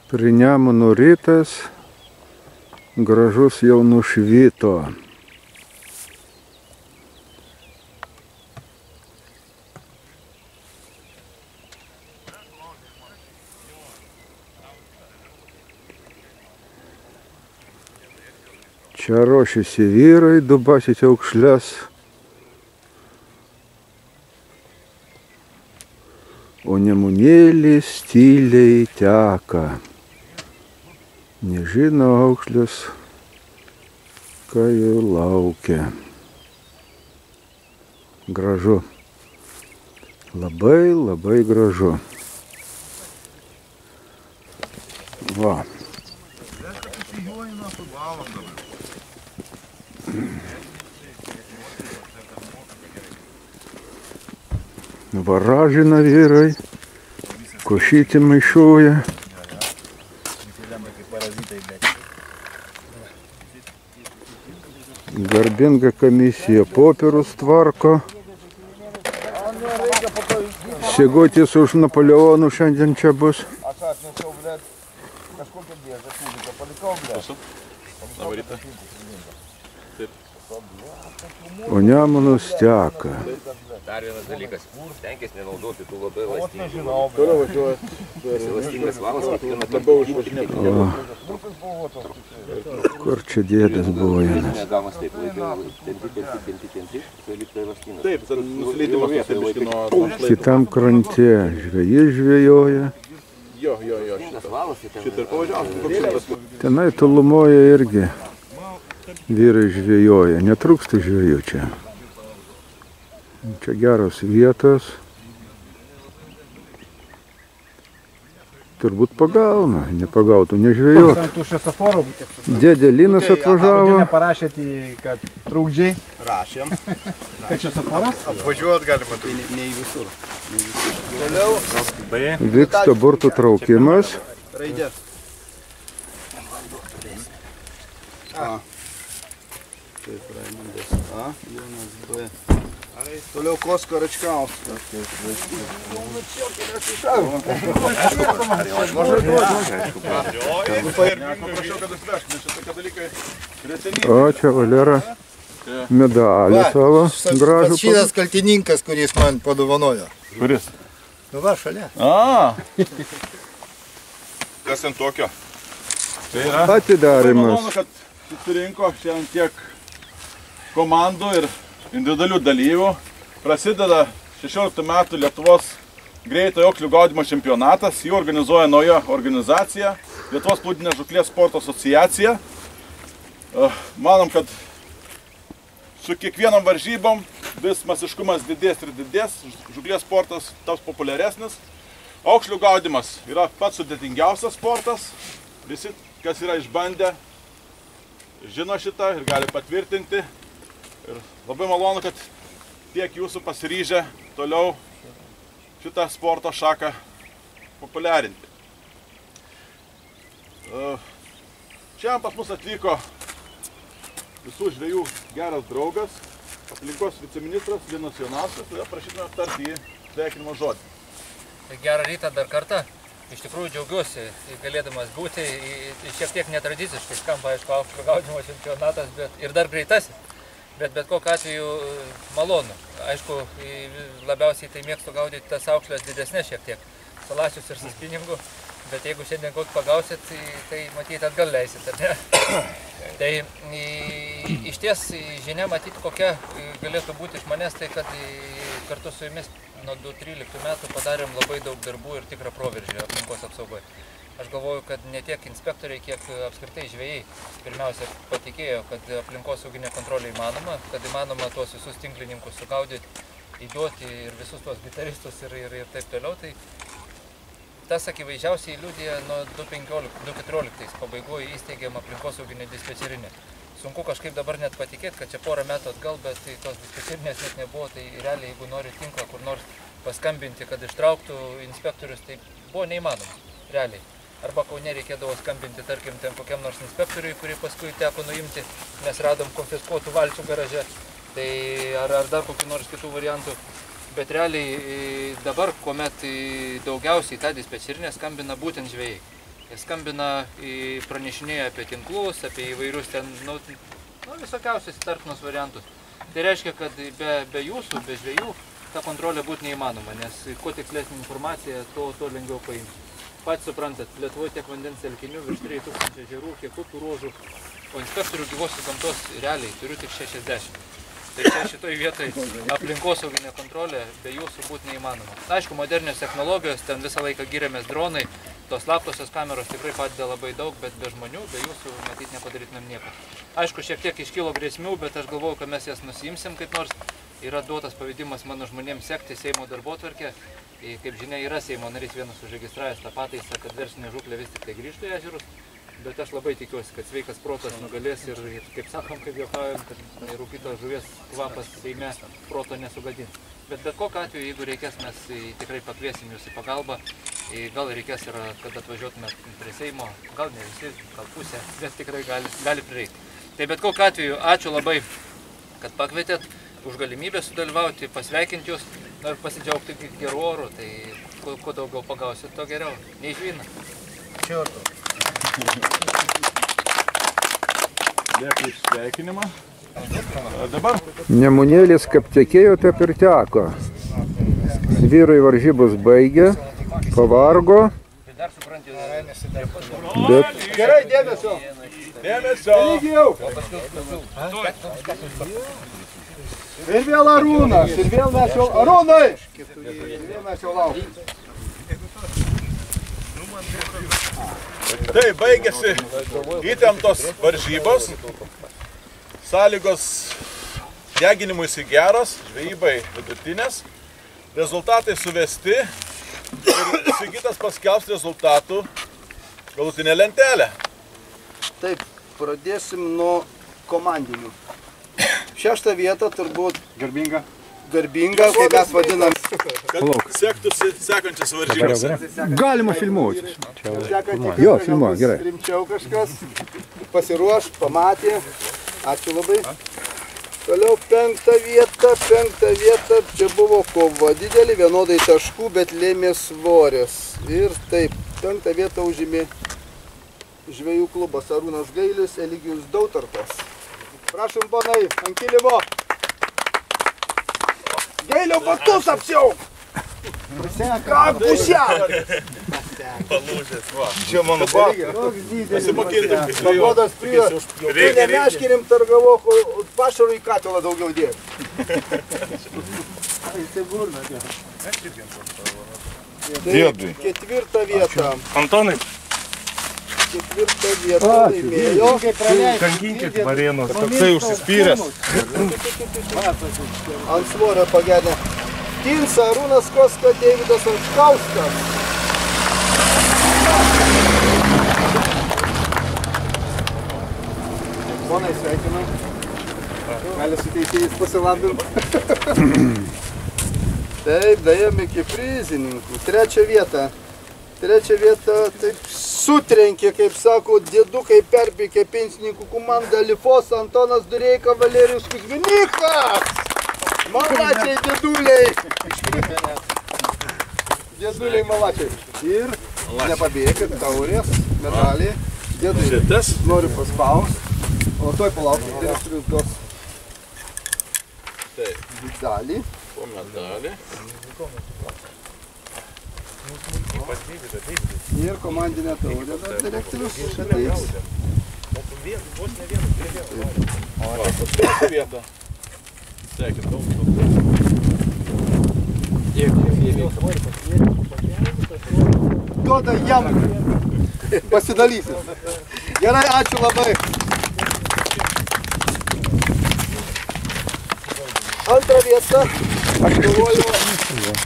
Prie Nemuno rytas, gražus jau nušvito. Čia ruošiasi vyrai dubasyti aukšles, o Nemunėlis tyliai teka. Nežino aukšlės, ką jau laukia. Gražu. Labai, labai gražu. Va. Varažina vyrai, košytį maišuoja. Garbinga komisija popierus tvarko. Sigutis už Napoleonų šiandien čia bus. O Nemunas teka. Dar vienas dalykas, stenkis nenaudoti tų labai elastingų. Elastingas valas, kiekvieną kartą. Kur čia dėdas buvo vienas? Negamas taip, tempi, tai lipta elastingas. Taip, nusileidimas nusileidimas. Kitam krante žvejai žvejoja. Jo, Šitas valas, tai šitą ir pavažiavau. Tenai tolumoje irgi vyrai žvejoja. Netrūksta žvejų čia. Čia geros vietos. Turbūt pagauna, nepagautų, nežvejot. Dėdė Linas atvažiavo. Neparašėte, kad trūkdžiai. Rašėm. Kad čia safaras? Apvažiuot galima, tai ne į visur. Toliau. Vyksta burtų traukimas. Raidės. A. Taip, Raimundas A, Jonas B. Toliau Kosko Račkauskas. O čia Valera medalį savo gražų. Šitas kaltininkas, kuris man padovanojo. Kuris? Nu va, šalia. Kas ant tokio? Tai yra Atidarimas. malonu, kad susirinko šiandien tiek komandų ir individualių dalyvių. Prasideda 16 metų Lietuvos greitojo aukšlių gaudymo čempionatas. Jį organizuoja nauja organizacija, Lietuvos plūdinės žūklės sporto asociacija. Manom, kad su kiekvienom varžybom vis masiškumas didės ir didės, žūklės sportas taps populiaresnis. Aukšlių gaudymas yra pats sudėtingiausias sportas. Visi, kas yra išbandę, žino šitą ir gali patvirtinti. Ir labai malonu, kad tiek jūsų pasiryžę toliau šitą sporto šaką populiarinti. Čia pas mus atvyko visų žvejų geras draugas, aplinkos viceministras Linas Jonauskas, todėl prašytume aptarti jį sveikinimo žodį. Gerą rytą dar kartą. Iš tikrųjų džiaugiuosi galėdamas būti. Šiek tiek netradiciškai skamba, aišku, aukšlių gaudymo čempionatas, ir dar greitasis. Bet kokiu atveju malonu. Aišku, labiausiai tai mėgstu gaudyti tas aukšlės didesnės šiek tiek. Salačius ir su spinningu. Bet jeigu šiandien kokį pagausit, tai matyti atgal leisit, ar ne? Tai iš ties žinia matyti, kokia galėtų būti iš manęs, tai kad kartu su jumis nuo 2013 metų padarėm labai daug darbų ir tikrą proveržį aplinkos apsaugoje. Aš galvoju, kad ne tiek inspektoriai, kiek apskritai žvejai pirmiausia patikėjo, kad aplinkosauginė kontrolė įmanoma, kad įmanoma tuos visus tinklininkus sugaudyti, įduoti ir visus tuos gitaristus ir taip toliau. Tai tas akivaizdžiausiai liudija nuo 2014 pabaigoje įsteigėm aplinkosauginę dispečerinę. Sunku kažkaip dabar net patikėti, kad čia porą metų atgal, bet tai tos dispečerinės net nebuvo, tai realiai jeigu nori tinklą kur nors paskambinti, kad ištrauktų inspektorius, tai buvo neįmanoma, realiai. Arba Kaune reikėdavo skambinti, tarkim, ten kokiam nors inspektoriui, kurį paskui teko nuimti, nes radom konfiskuotų valčių garaže, tai ar dar kokių nors kitų variantų. Bet realiai dabar, kuomet daugiausiai tą dispečerinę skambina būtent žvejai. Jie skambina, pranešinėja apie tinklus, apie įvairius ten, visokiausius įtartinus variantus. Tai reiškia, kad be jūsų, be žvejų, ta kontrolė būtų neįmanoma, nes kuo tikslesnė informacija, to lengviau paimti. Pats suprantat, Lietuvoje tiek vandens telkinių, virš 3000 ežerų, kiek upių ruožų, o inspektorių gyvosios gamtos realiai turiu tik 60. Tai čia šitoj vietoj aplinkosauginė kontrolė be jūsų būtų neįmanoma. Aišku, modernios technologijos, ten visą laiką giriamės dronai, tos slaptosios kameros tikrai padeda labai daug, bet be žmonių, be jūsų matyt nepadarytumėm nieko. Aišku, šiek tiek iškilo grėsmių, bet aš galvoju, kad mes jas nusiimsim kaip nors. Yra duotas pavedimas mano žmonėms sekti Seimo darbotvarkę. Kaip žinia, yra Seimo narys vienas užregistravęs tą pataisą, kad verslinė žūklė vis tik tai grįžtų į ežerus. Bet aš labai tikiuosi, kad sveikas protas nugalės ir kaip sakom, kaip juokaujam, kad rūkytos žuvies kvapas Seime proto nesugadins. Bet kokiu atveju, jeigu reikės, mes tikrai pakviesim jūs į pagalbą. Gal reikės ir kad atvažiuotumėt prie Seimo, gal ne visi, gal pusė, bet tikrai gali prireikti. Tai bet kokiu atveju, ačiū labai, kad pakvietėt, už galimybę sudalyvauti, pasveikinti jūs, ir pasidžiaugti gerų orų, tai kuo daugiau pagausit, to geriau. Neišvyna. Čiorto. Dėkui iš sveikinimą. Dabar Nemunėlis kaip tekėjo, taip ir teko. Vyrai varžybos baigė, pavargo, bet Gerai, dėmesio. dėmesio. Ir vėl Arūnas, ir vėl mes jau... Arūnai! Ir vėl mes jau laukiam. Tai baigėsi įtemptos varžybos, sąlygos deginimuisi geros, žvejybai vidutinės, rezultatai suvesti ir Sigitas paskelbs rezultatų galutinę lentelę. Taip, pradėsim nuo komandinių. 6 vietą turbūt Garbinga. garbinga, kaip mes vadinam. Kad sektųsi sekančias varžybas. galima filmuoti. Sekantį Jo, kartą filmuoja, bus gerai. Rimčiau kažkas. Pasiruoš, pamatė. Ačiū labai. Toliau 5 vieta. Čia buvo kova didelė, vienodai taškų, bet lėmė svoris. Ir taip, 5 vietą užėmė žvejų klubas Arūnas Gailius, Eligijus Dautartas. Prašom, ponai, ant kilimo. Gailio batus apsiauk! Kak pusia! Palūžęs, va. Čia mano Pasimokintum. Pagodas prie. Tu nemeškirim targavo, pašarų į katilą daugiau dėti. Dėdui. 4 vieta. Antonai, 4 vieta laimėjo. kankinkit Varėnos. Toksai užsispyręs. Ant svorio pagernė. Tinsa, Arūnas Koska, Deividas Ančkauskas. Ponai, sveikinu. Gali su teisėjais pasilabinti. Taip, daėjom iki prizininkų. 3 vieta. 3 vieta taip sutrenkė, kaip sako, dėdukai perbėgė pensininkų komanda Lifos, Antonas Dureika, Valerijus Kuzminikas. Malačiai, dėduliai. Dėduliai, malačiai. Ir nepabėgit, taurės, medalį. Dėdui, Šitas? noriu paspaust. O toj palaukit, direktorius duos medalį. Po medalį. Ir komandinę taurę dar direktorius ateiks. Paskutinė vieta. Sveikint, daug. Duoda jam. Pasidalysit. Gerai, ačiū labai. Antrą vietą atkovojo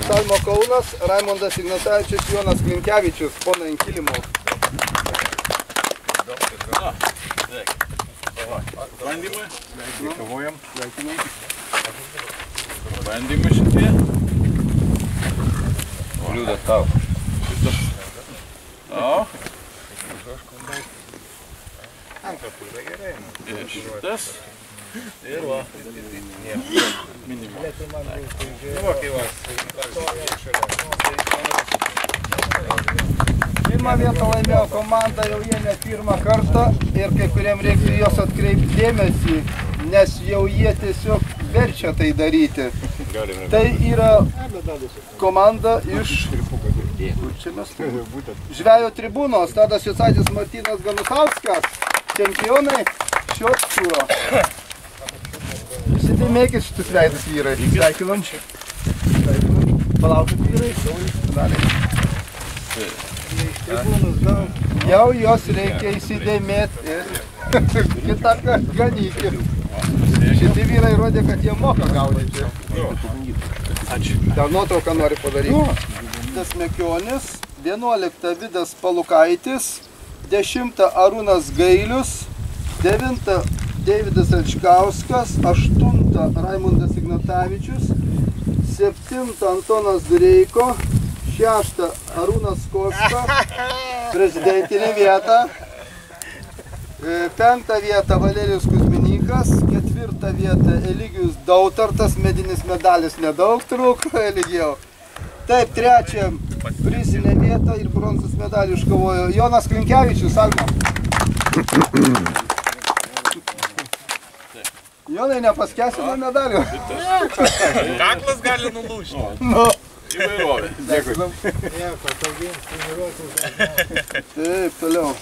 Salmo Kaunas, Raimondas Ignatavičius, Jonas Klinkevičius, ponai ant kilimo. Bandymai. Kovojam. Bandymai šitie. Liūda tau. O. Ir šitas. Ir va. Minimum. Pirmą vietą laimėjo komanda, jau jie ne pirmą kartą ir kai kuriem reiktų juos atkreipti dėmesį, nes jau jie tiesiog verčia tai daryti. Tai yra komanda iš Žvejo tribūnos, Tadas Jucaitis, Martynas Ganusauskas, čempionai šio turo. Įsidėmėkit šitus veidus vyrai. Sveikinam. Palaukit vyrai. Jau jos reikia įsidėmėti ir kitą ganykit. Šitie vyrai rodė, kad jie moka gaudyti. Dar nuotrauką nori padaryti. Vidas Mekionis, 11 Vidas Palukaitis, 10 Arūnas Gailius, 9 Deividas Račkauskas, 8 Raimundas Ignatavičius, 7 Antonas Dureiko, 6 Arūnas Koska, prezidentinė vieta, 5 vieta Valerijus Kuzminikas, 4 vieta Eligijus Dautartas, medinis medalis nedaug trūko, Eligijau. Taip, 3 prizinė vieta ir bronzos medalį iškovojo Jonas Klinkevičius, Alma. Jonai, nepaskesino medalių. Kaklas gali nulūžti. Nu. Įvairovė. Dėkui. Taip, toliau.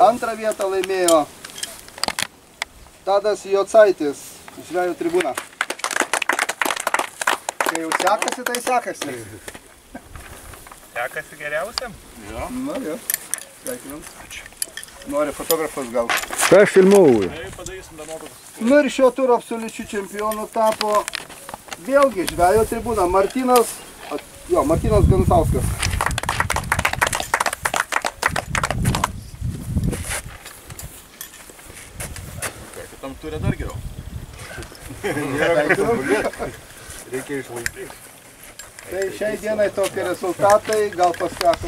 Antrą vietą laimėjo Tadas Jucaitis, Žvejo tribūna. Kai jau sekasi, tai sekasi. Sekasi geriausiam? Jo. Na, jo. Sveikinam. Nori fotografas gal. Ką aš filmuoju? Nu ir šio turo absoliučių čempionų tapo vėlgi Žvejo tribūna. Martynas Ganusauskas. Tam turė dar geriau. Reikia išlaikyti. Tai šiai dienai tokie rezultatai, gal paskako